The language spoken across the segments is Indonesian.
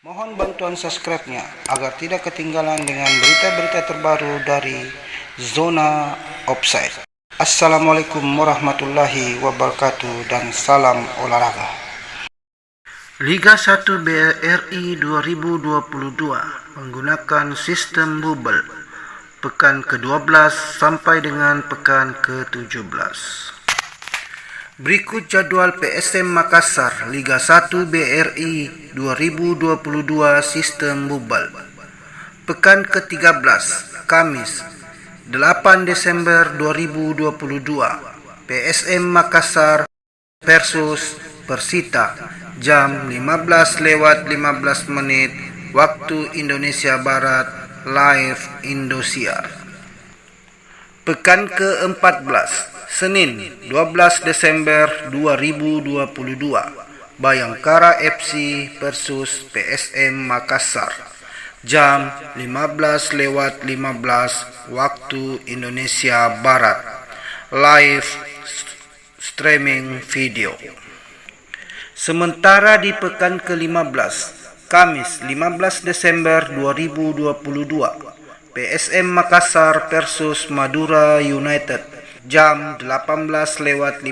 Mohon bantuan subscribe-nya agar tidak ketinggalan dengan berita-berita terbaru dari Zona Offside. Assalamualaikum warahmatullahi wabarakatuh dan salam olahraga. Liga 1 BRI 2022 menggunakan sistem bubble pekan ke-12 sampai dengan pekan ke-17. Berikut jadwal PSM Makassar Liga 1 BRI 2022 sistem bubble. Pekan ke-13 Kamis 8 Desember 2022 PSM Makassar versus Persita jam 15:15 waktu Indonesia Barat live Indosiar. Pekan ke-14 Senin 12 Desember 2022 Bayangkara FC versus PSM Makassar jam 15:15 waktu Indonesia Barat live streaming video. Sementara di pekan ke-15 Kamis 15 Desember 2022 PSM Makassar versus Madura United jam 18:15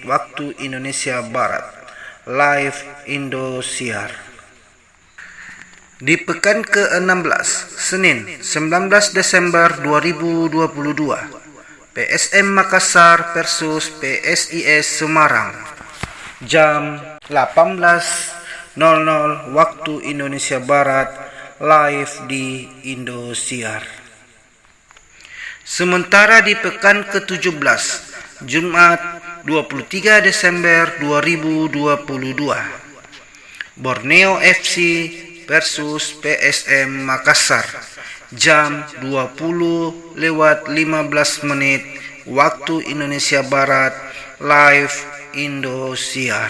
waktu Indonesia Barat live Indosiar. Di pekan ke-16 Senin 19 Desember 2022 PSM Makassar versus PSIS Semarang jam 18:00 waktu Indonesia Barat live di Indosiar. Sementara di pekan ke-17 Jumat 23 Desember 2022 Borneo FC versus PSM Makassar jam 20:15 waktu Indonesia Barat live Indosiar.